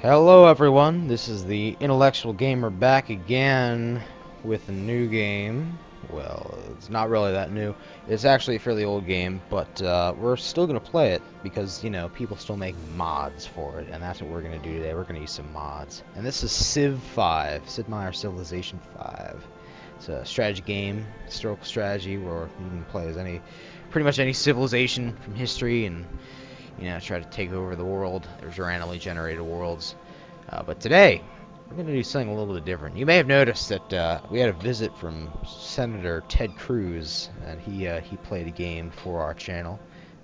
Hello everyone, this is the Intellectual Gamer back again with a new game. Well, it's not really that new. It's actually a fairly old game, but we're still going to play it because, you know, people still make mods for it, and that's what we're going to do today. We're going to use some mods. And this is Civ 5, Sid Meier's Civilization 5. It's a strategy game, historical strategy, where you can play as pretty much any civilization from history and try to take over the world. There's randomly generated worlds. But today, we're going to do something a little bit different. You may have noticed that we had a visit from Senator Ted Cruz, and he played a game for our channel.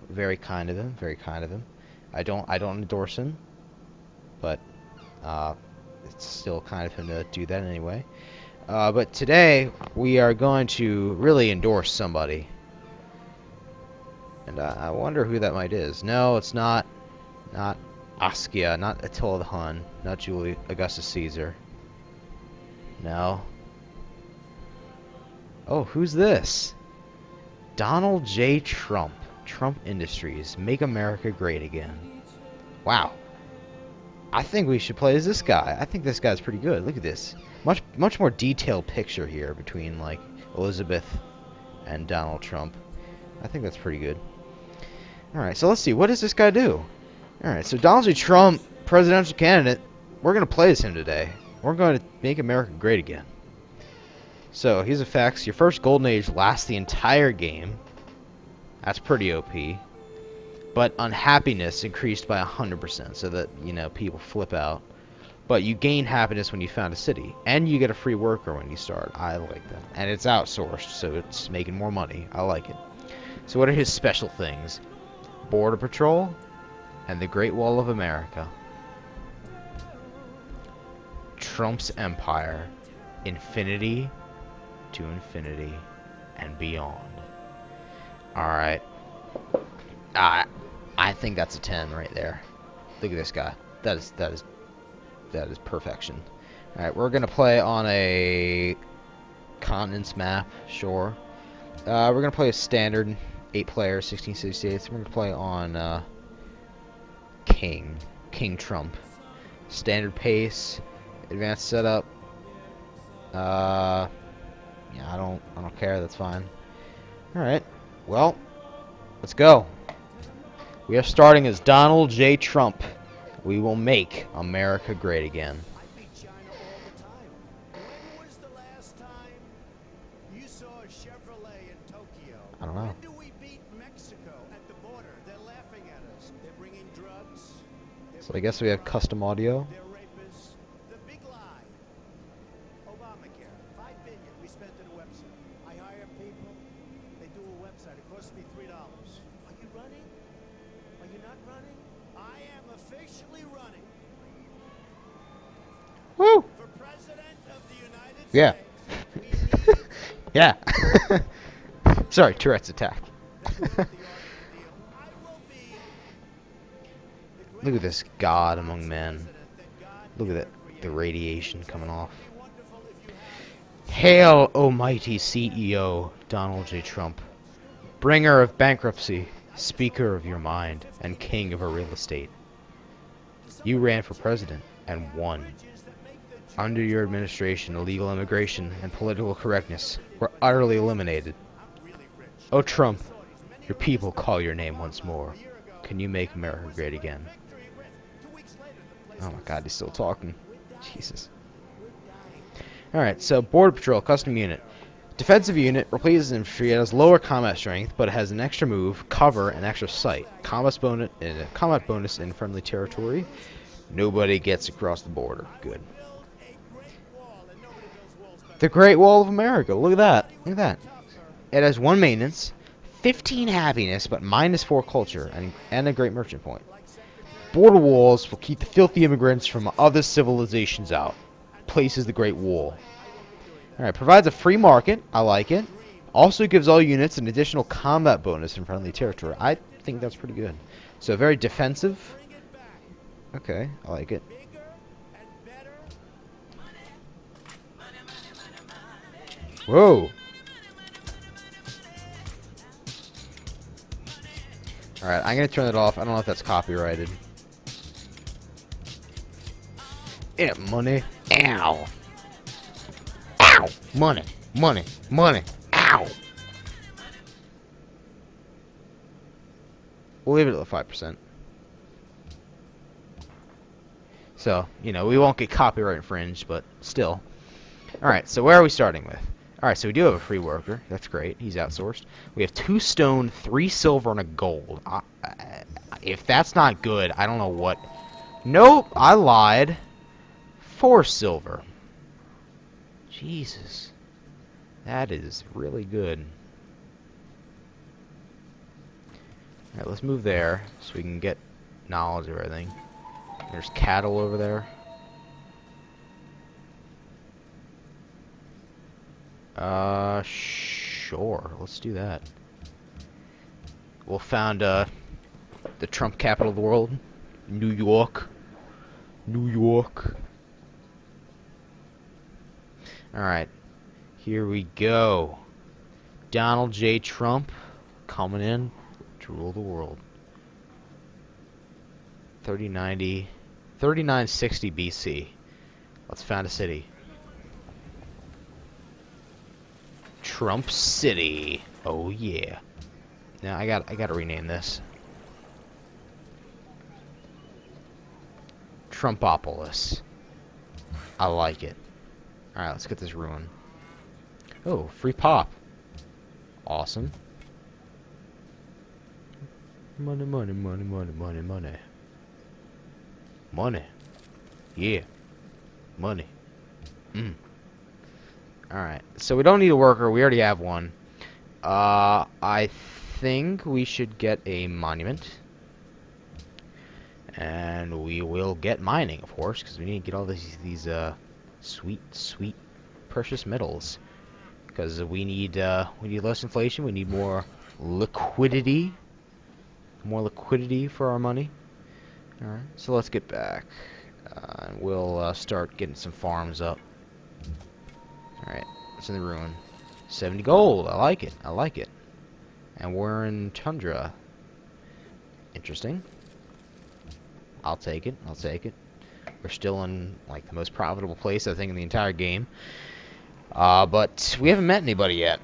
Very kind of him, very kind of him. I don't endorse him, but it's still kind of him to do that anyway. But today, we are going to really endorse somebody. And I wonder who that might is. No, it's not Askia, not Attila the Hun, not Julius Augustus Caesar. No. Oh, who's this? Donald J. Trump. Trump Industries. Make America Great Again. Wow. I think we should play as this guy. I think this guy's pretty good. Look at this. Much more detailed picture here between, like, Elizabeth and Donald Trump. I think that's pretty good. Alright, so let's see. What does this guy do? Alright, so Donald J. Trump, presidential candidate, we're going to play as him today. We're going to make America great again. So, his effects. Your first golden age lasts the entire game. That's pretty OP. But unhappiness increased by 100%, so that, people flip out. But you gain happiness when you found a city. And you get a free worker when you start. I like that. And it's outsourced, so it's making more money. I like it. So what are his special things? Border Patrol and the Great Wall of America. Trump's Empire. Infinity to infinity and beyond. Alright. I think that's a 10 right there. Look at this guy. That is perfection. Alright, we're gonna play on a continents map, sure. We're gonna play a standard 8 players, 1668. We're gonna play on King Trump. Standard pace, advanced setup. Yeah, I don't care. That's fine. All right. Well, let's go. We are starting as Donald J. Trump. We will make America great again. I don't know. So I guess we have custom audio. The big lie. Obamacare, $5 billion we spent on a website. I hire people, they do a website. It costs me $3. Are you running? Are you not running? I am officially running. Woo! For President of the United States. Yeah. Sorry, Tourette's attack. Look at this God among men. Look at that, the radiation coming off. Hail, almighty CEO, Donald J. Trump. Bringer of bankruptcy, speaker of your mind, and king of our real estate. You ran for president and won. Under your administration, illegal immigration and political correctness were utterly eliminated. Oh, Trump, your people call your name once more. Can you make America great again? Oh my God, he's still talking. Jesus. Alright, so Border Patrol, custom unit. Defensive unit, replaces infantry. It has lower combat strength, but it has an extra move, cover, and extra sight. Combat bonus in friendly territory. Nobody gets across the border. Good. The Great Wall of America. Look at that. Look at that. It has 1 maintenance, 15 happiness, but -4 culture, and a great merchant point. Border walls will keep the filthy immigrants from other civilizations out. Places the Great Wall. Alright, provides a free market. I like it. Also gives all units an additional combat bonus in friendly territory. I think that's pretty good. So very defensive. Okay, I like it. Whoa. Alright, I'm going to turn it off. I don't know if that's copyrighted. Yeah, money. Ow. Ow. Money. Money. Money. Ow. We'll leave it at 5%. So, you know, we won't get copyright infringed, but still. Alright, so where are we starting with? Alright, so we do have a free worker. That's great. He's outsourced. We have 2 stone, 3 silver, and a gold. If that's not good, I don't know what. Nope, I lied. 4 silver. Jesus. That is really good. Alright, let's move there so we can get knowledge of everything. There's cattle over there. Sure. Let's do that. We'll found, the Trump capital of the world. New York. New York. Alright. Here we go. Donald J. Trump coming in to rule the world. 3960 BC. Let's found a city. Trump City. Oh yeah. Now I gotta rename this. Trumpopolis. I like it. Alright, let's get this ruin. Oh, free pop. Awesome. Money, money, money, money, money, money. Money. Yeah. Money. Alright, so we don't need a worker. We already have one. I think we should get a monument. And we will get mining, of course, because we need to get all these sweet, sweet, precious metals. Because we need less inflation. We need more liquidity. More liquidity for our money. Alright, so let's get back. And we'll start getting some farms up. Alright, it's in the ruin. 70 gold. I like it. I like it. And we're in Tundra. Interesting. I'll take it. I'll take it. We're still in, like, the most profitable place, I think, in the entire game. But we haven't met anybody yet.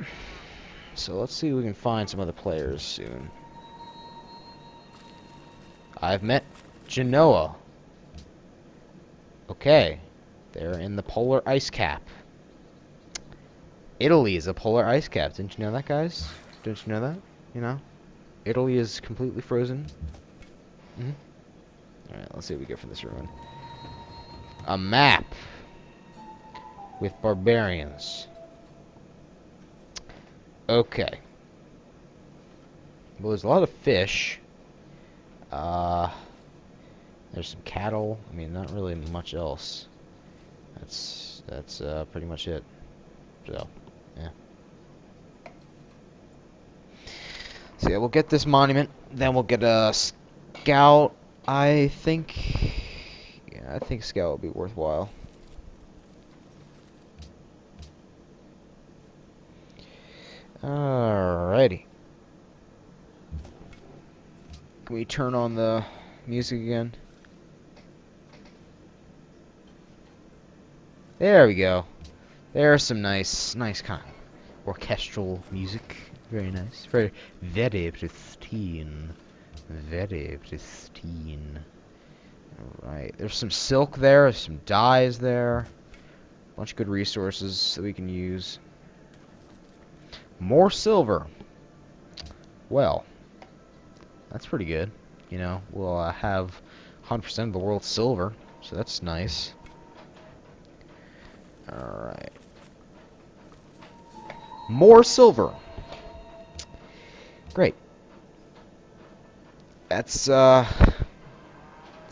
So let's see if we can find some other players soon. I've met Genoa. Okay. They're in the polar ice cap. Italy is a polar ice cap. Didn't you know that, guys? Didn't you know that? You know? Italy is completely frozen. Alright, let's see what we get from this ruin. A map with barbarians. Okay. Well, there's a lot of fish. There's some cattle. I mean, not really much else. That's pretty much it. So, yeah. So yeah, we'll get this monument. Then we'll get a scout. I think scout will be worthwhile. Alrighty. Can we turn on the music again? There we go. There's some nice kind of orchestral music. Very nice. Very pristine. Very pristine. Alright. There's some silk there. There's some dyes there. A bunch of good resources that we can use. More silver. Well, that's pretty good. You know, we'll have 100% of the world's silver, so that's nice. Alright. More silver. Great. That's a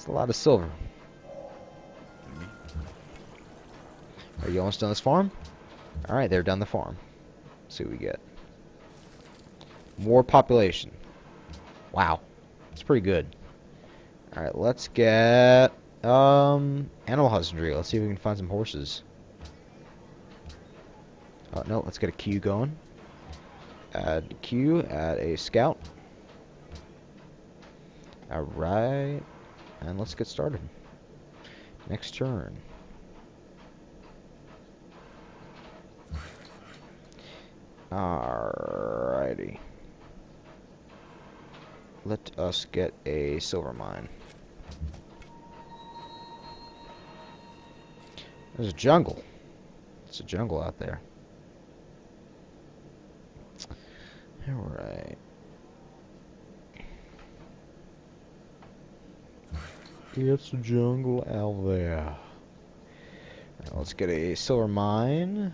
lot of silver. Are you almost done this farm? Alright, they're done the farm. Let's see what we get. More population. Wow. That's pretty good. Alright, let's get animal husbandry. Let's see if we can find some horses. Oh no, let's get a queue going. Add queue, add a scout. Alright. And let's get started. Next turn. Alrighty. Let us get a silver mine. There's a jungle. It's a jungle out there. Alright. It's a jungle out there. Right, let's get a silver mine.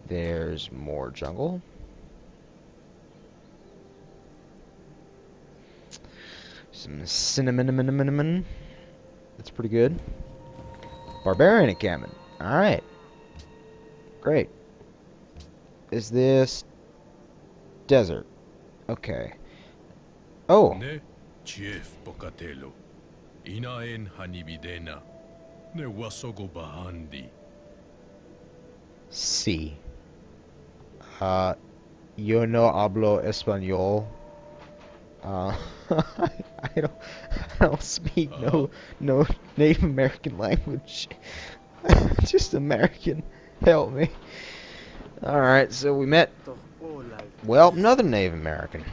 There's more jungle. Some cinnamon. That's pretty good. Barbarian encampment. Alright. Great. Is this desert? Okay. Oh. Ne chief Pocatello. Inaen hanibidena. Ne wasogo bahandi. Sí. Yo no hablo español. I don't speak no Native American language. Just American. Help me. Alright, so we met, well, another Native American.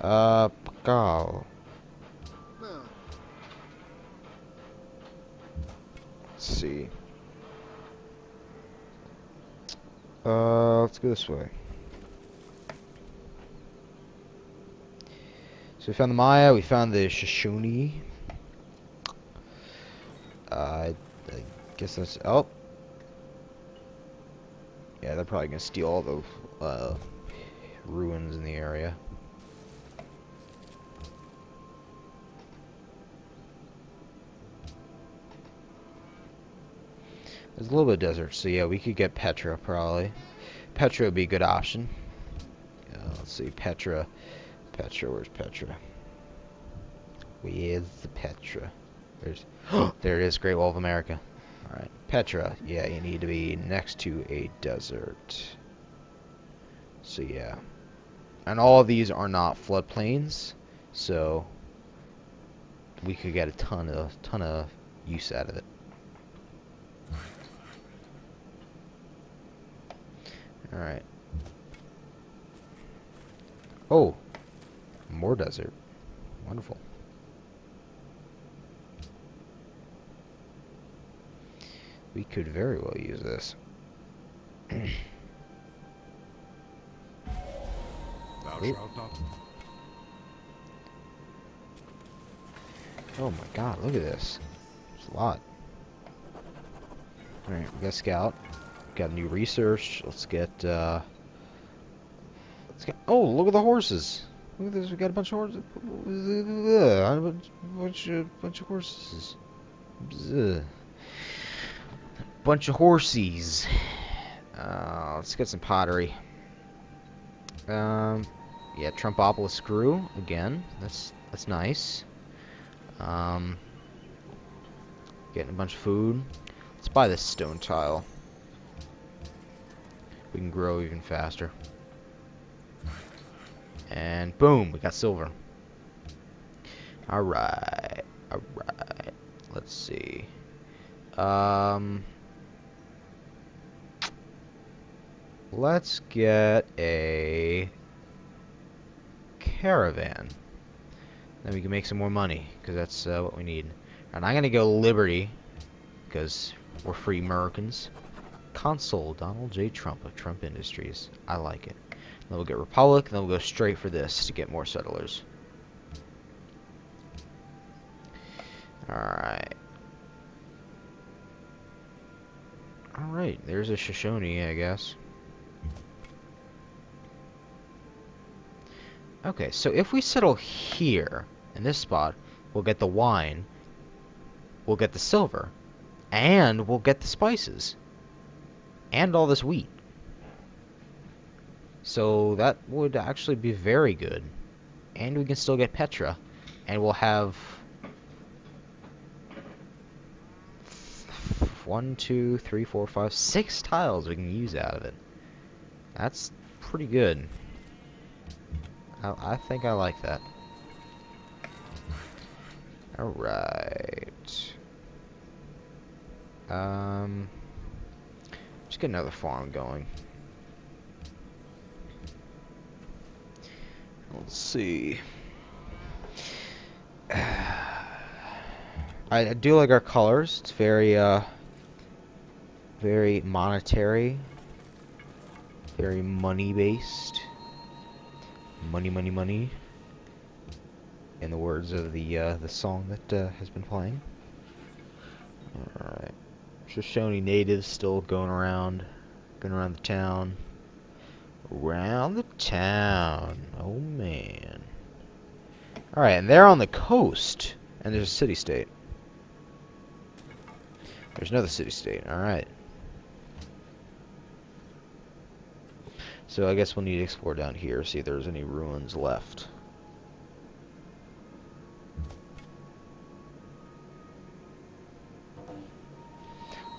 Pakal. Let's see. Let's go this way. So we found the Maya, we found the Shoshone. I guess that's, oh. Yeah, they're probably gonna steal all the ruins in the area. There's a little bit of desert, so yeah, we could get Petra probably. Petra would be a good option. Let's see, Petra, where's Petra? Where's the Petra? There's, there it is, Great Wall of America. Alright, Petra, yeah, you need to be next to a desert. So yeah. And all of these are not floodplains, so we could get a ton of use out of it. Alright. Oh, more desert. Wonderful. We could very well use this. Oh my god, look at this. There's a lot. Alright, we got Scout. Got new research. Let's get oh, look at the horses. Look at this, we got a bunch of horses. Bunch of horses. Bunch of horsies. Let's get some pottery. Yeah, Trumpopolis screw again. That's nice. Getting a bunch of food. Let's buy this stone tile. We can grow even faster. And boom, we got silver. Alright. Alright. Let's see. Let's get a caravan. Then we can make some more money, because that's what we need. And I'm gonna go Liberty, because we're free Americans. Consul Donald J. Trump of Trump Industries. I like it. Then we'll get Republic, and then we'll go straight for this to get more settlers. Alright. Alright, there's a Shoshone, I guess. Okay, so if we settle here, in this spot, we'll get the wine, we'll get the silver, and we'll get the spices. And all this wheat. So that would actually be very good. And we can still get Petra. And we'll have 1, 2, 3, 4, 5, 6 tiles we can use out of it. That's pretty good. I think I like that. Alright. Just get another farm going. Let's see. I do like our colors. It's very very monetary, very money based. Money, money, money. In the words of the song that has been playing. All right. Shoshone natives still going around the town. Around the town. Oh man. All right, and they're on the coast, and there's a city-state. There's another city-state. All right. So I guess we'll need to explore down here, see if there's any ruins left.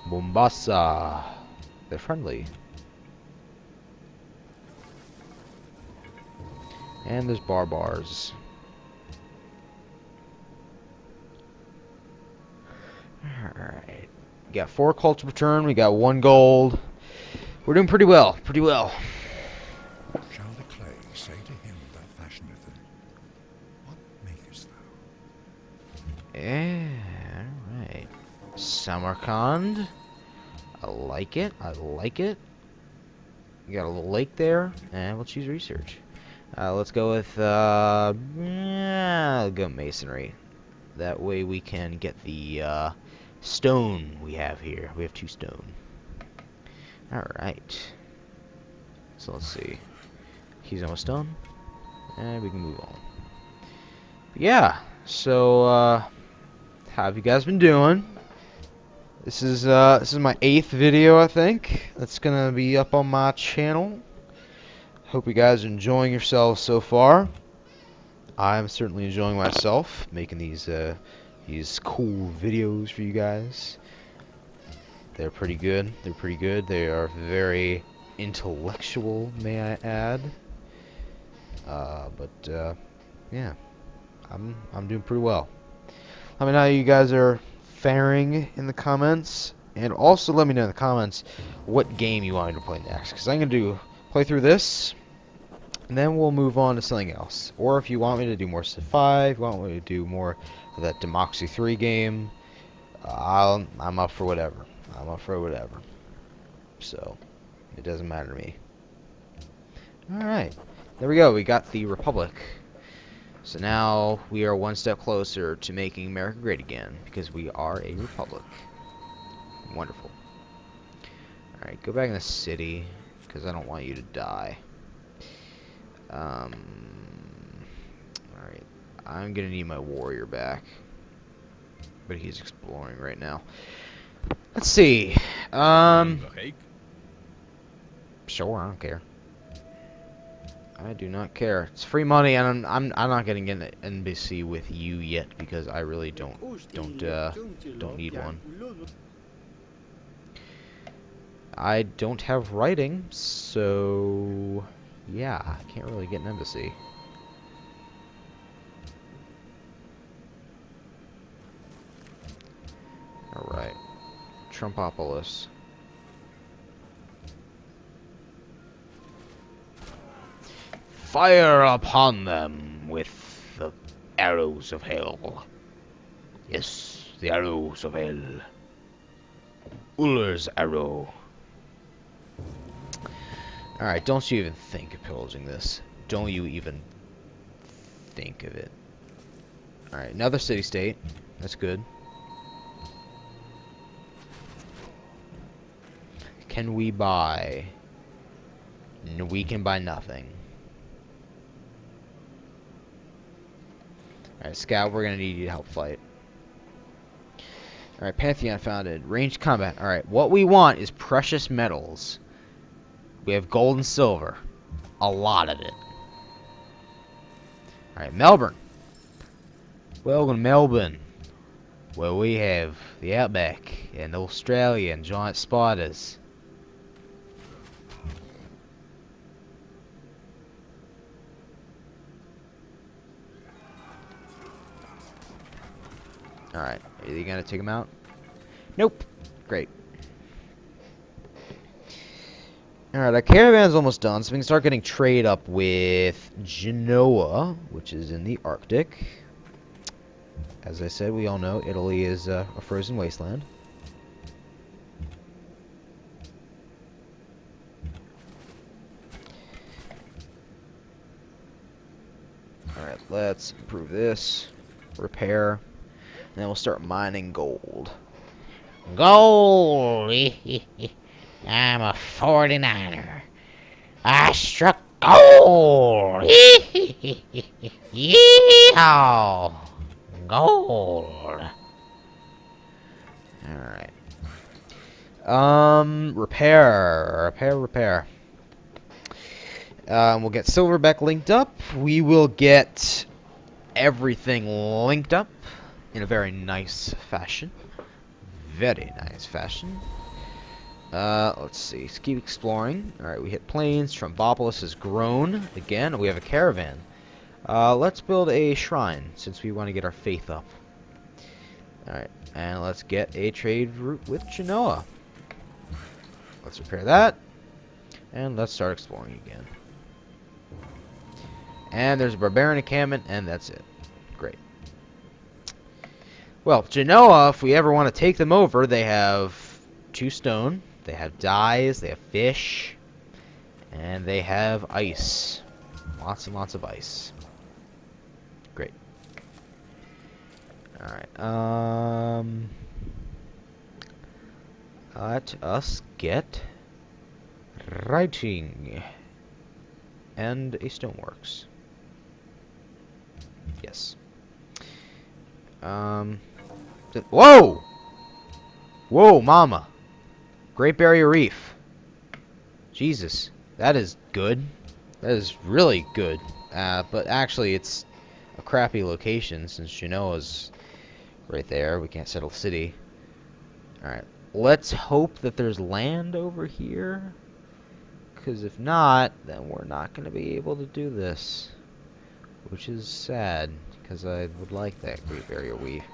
Mombasa. They're friendly. And there's bars. Alright. We got 4 culture per turn, we got 1 gold. We're doing pretty well, pretty well. Shall the clay say to him that fashioneth it, what makest thou? Yeah, alright. Samarkand. I like it, I like it. We got a little lake there, and we'll choose research. Let's go with, yeah, I'll go masonry. That way we can get the, stone we have here. We have 2 stone. Alright. So let's see. He's almost done. And we can move on. But yeah, so, how have you guys been doing? This is my 8th video, I think. That's gonna be up on my channel. Hope you guys are enjoying yourselves so far. I'm certainly enjoying myself making these cool videos for you guys. They're pretty good. They're pretty good. They are very intellectual, may I add. Yeah, I'm doing pretty well. Let me know how you guys are faring in the comments, and also let me know in the comments what game you want me to play next, because I'm gonna play through this. And then we'll move on to something else. Or if you want me to do more Civ 5, you want me to do more of that Democracy 3 game, I'm up for whatever. I'm up for whatever. So, it doesn't matter to me. Alright. There we go. We got the Republic. So now we are 1 step closer to making America great again, because we are a Republic. Wonderful. Alright, go back in the city, because I don't want you to die. Alright, I'm gonna need my warrior back, but he's exploring right now. Let's see. Sure, I don't care. I do not care. It's free money, and I'm not getting an embassy with you yet because I really don't need one. I don't have writing, so yeah, I can't really get an embassy. Alright. Trumpopolis. Fire upon them with the arrows of hell. Yes, the arrows of hell. Uller's arrow. Alright, don't you even think of pillaging this. Don't you even think of it. Alright, another city-state. That's good. Can we buy? No, we can buy nothing. Alright, Scout, we're gonna need you to help fight. Alright, Pantheon founded. Ranged combat. Alright, what we want is precious metals. We have gold and silver. A lot of it. Alright, Melbourne. Welcome to Melbourne. Where we have the outback and Australia and giant spiders. Alright, are you gonna take him out? Nope. Great. Alright, our caravan's almost done, so we can start getting trade up with Genoa, which is in the Arctic. As I said, we all know Italy is a frozen wasteland. Alright, let's improve this. Repair. And then we'll start mining gold. Gold! I'm a 49er. I struck gold! Yeehaw! Gold! Alright. Repair. We'll get Silverback linked up. We will get everything linked up in a very nice fashion. Very nice fashion. Let's see. Let's keep exploring. Alright, we hit plains. Trumpopolis has grown. Again, we have a caravan. Let's build a shrine, since we want to get our faith up. Alright, and let's get a trade route with Genoa. Let's repair that. And let's start exploring again. And there's a barbarian encampment, and that's it. Great. Well, Genoa, if we ever want to take them over, they have 2 stone, they have dyes, they have fish, and they have ice. Lots and lots of ice. Great. Alright, let us get writing and a stoneworks. Yes. Whoa! Whoa, mama. Great Barrier Reef. Jesus, that is good. That is really good. But actually, it's a crappy location since Genoa's right there. We can't settle city. Alright, let's hope that there's land over here. Because if not, then we're not going to be able to do this. Which is sad, because I would like that Great Barrier Reef.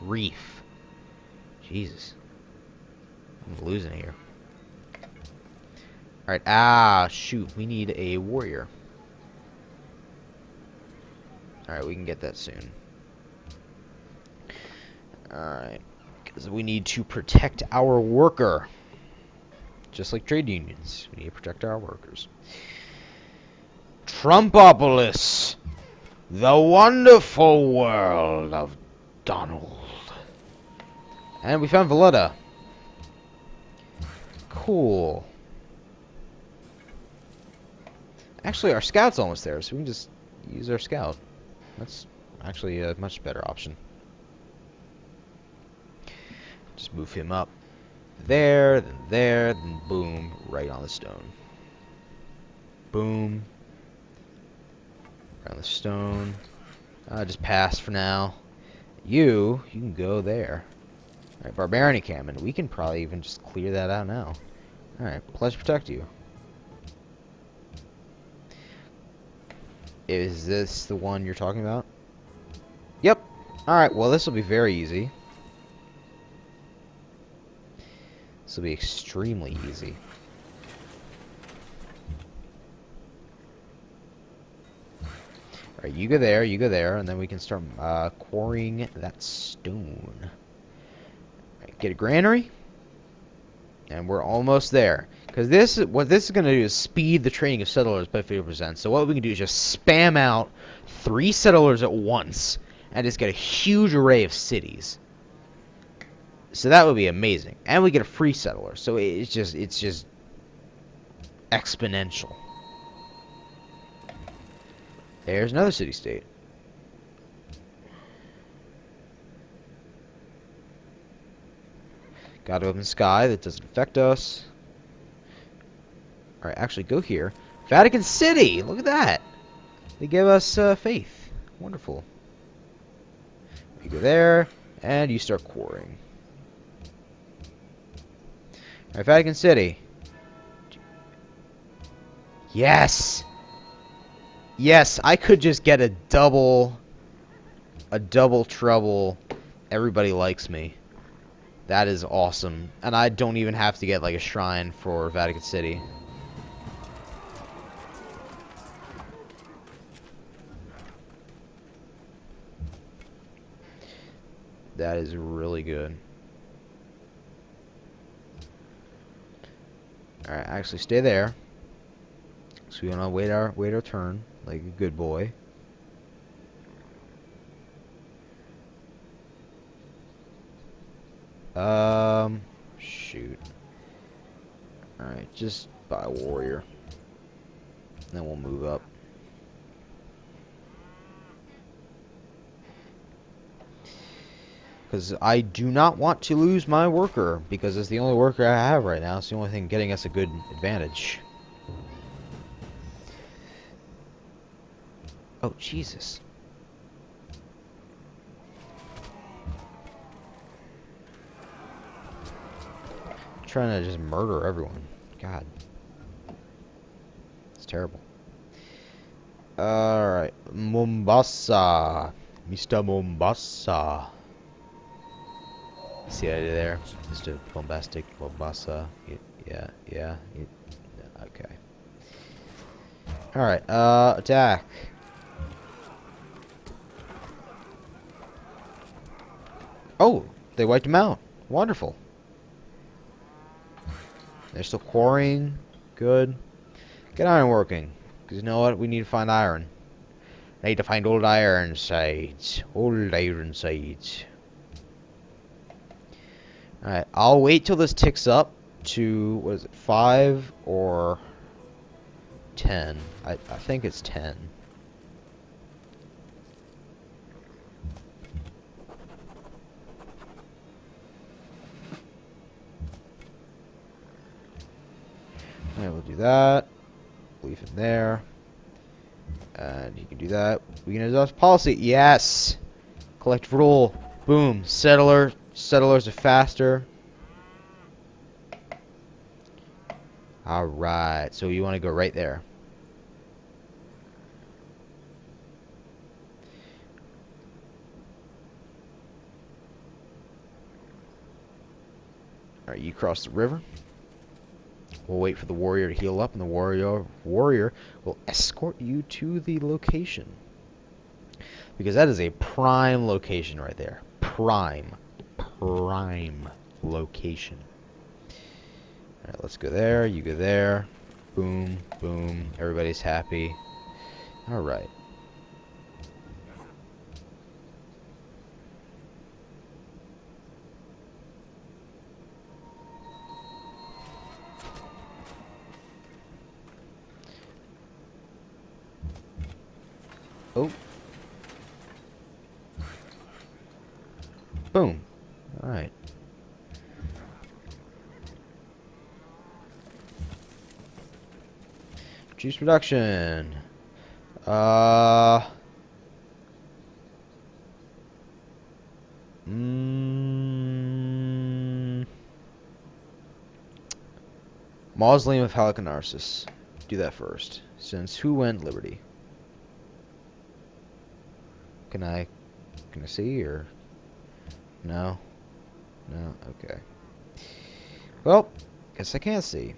Reef. Jesus. I'm losing here. Alright, shoot. We need a warrior. Alright, we can get that soon. Alright. Because we need to protect our worker. Just like trade unions. We need to protect our workers. Trumpopolis. The wonderful world of Donald. And we found Valletta. Cool. Actually, our scout's almost there, so we can just use our scout. That's actually a much better option. Just move him up. There, then boom, right on the stone. Boom. Right on the stone. Just pass for now. You can go there. Alright, Barbarian encampment. We can probably even just clear that out now. Alright, pledge to protect you. Is this the one you're talking about? Yep. Alright, well this will be very easy. This will be extremely easy. Alright, you go there, and then we can start quarrying that stone. Alright, get a granary. And we're almost there. Because what this is going to do is speed the training of settlers by 50%. So what we can do is just spam out 3 settlers at once, and just get a huge array of cities. So that would be amazing. And we get a free settler. So it's just exponential. There's another city-state. Got open sky. That doesn't affect us. Alright, actually go here. Vatican City! Look at that! They give us faith. Wonderful. You go there, and you start quarrying. Alright, Vatican City. Yes! Yes, I could just get a double trouble. Everybody likes me. That is awesome. And I don't even have to get like a shrine for Vatican City. That is really good. Alright, actually stay there. So we wanna wait our turn, like a good boy. Shoot. Alright, just buy a warrior. Then we'll move up. Because I do not want to lose my worker, because it's the only worker I have right now. It's the only thing getting us a good advantage. Oh, Jesus. I'm trying to just murder everyone. God. It's terrible. Alright. Mombasa. Mr. Mombasa. See what I did there? Just a bombastic Mombasa. Yeah. Okay. Alright, attack. Oh, they wiped him out. Wonderful. They're still quarrying. Good. Get iron working. Because you know what? We need to find iron. I need to find old iron sites. Old iron sites. Alright, I'll wait till this ticks up to, what is it, 5 or 10? I think it's 10. Alright, we'll do that. Leave it there. And you can do that. We can adopt policy. Yes! Collective rule. Boom. Settlers are faster. Alright, so you want to go right there. Alright, you cross the river. We'll wait for the warrior to heal up, and the warrior will escort you to the location. Because that is a prime location right there. Prime location. Alright, let's go there, you go there. Boom, boom, everybody's happy. Alright. Oh. Boom. Alright. Juice production. Mausoleum of Halicarnassus. Do that first. Since who went Liberty? Can I see, or no? No? Okay. Well, guess I can't see.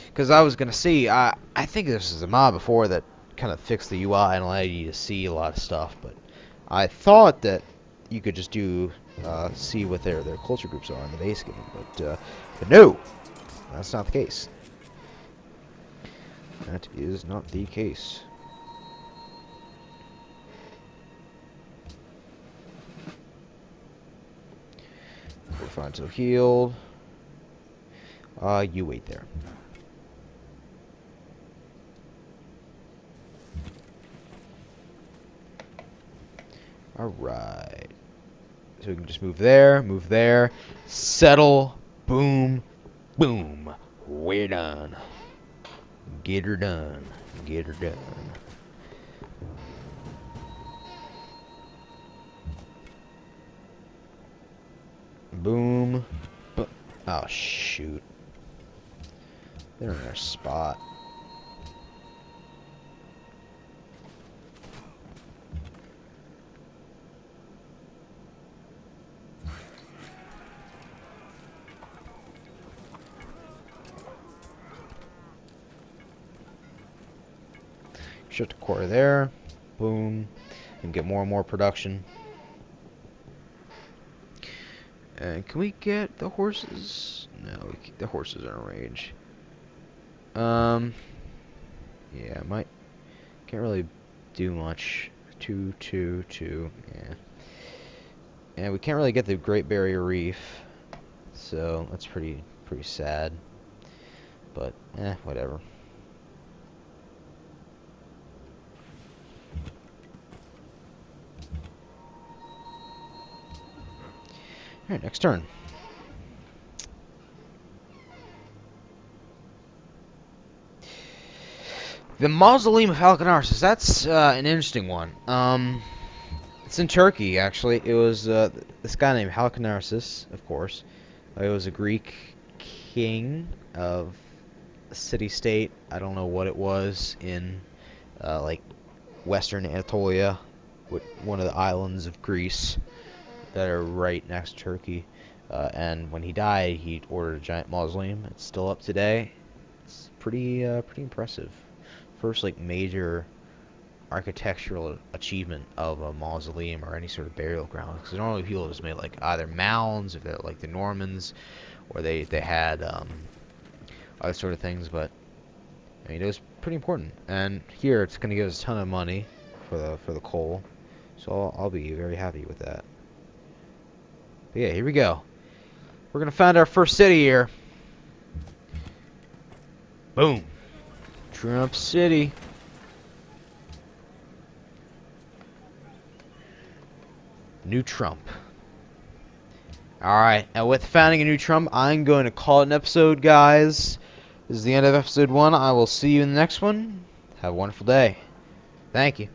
Because I was gonna see, I think this is a mod before that kind of fixed the UI and allowed you to see a lot of stuff, but I thought that you could just do see what their culture groups are in the base game, but no, that's not the case. That is not the case. We're fine until healed. You wait there. Alright. So we can just move there, settle, boom, boom. We're done. Get her done. Get her done. Boom. Oh, shoot. They're in their spot. Shut the core there. Boom. And get more and more production. And can we get the horses? No, the horses are in range. Yeah, can't really do much. 2, 2, 2. Yeah. And we can't really get the Great Barrier Reef, so that's pretty sad. But whatever. Alright, next turn. The Mausoleum of Halicarnassus. That's an interesting one. It's in Turkey, actually. It was this guy named Halicarnassus, of course. He was a Greek king of a city-state. I don't know what it was in like Western Anatolia, one of the islands of Greece that are right next to Turkey. And when he died, he ordered a giant mausoleum. It's still up today. It's pretty impressive. First like major architectural achievement of a mausoleum or any sort of burial ground. Because normally people just made like either mounds, if they're like the Normans, or they had other sort of things. But I mean, it was pretty important. And here it's going to give us a ton of money for the coal, so I'll be very happy with that. But yeah, here we go. We're gonna found our first city here. Boom. Trump City. New Trump. Alright, and with founding a new Trump, I'm going to call it an episode, guys. This is the end of episode 1. I will see you in the next one. Have a wonderful day. Thank you.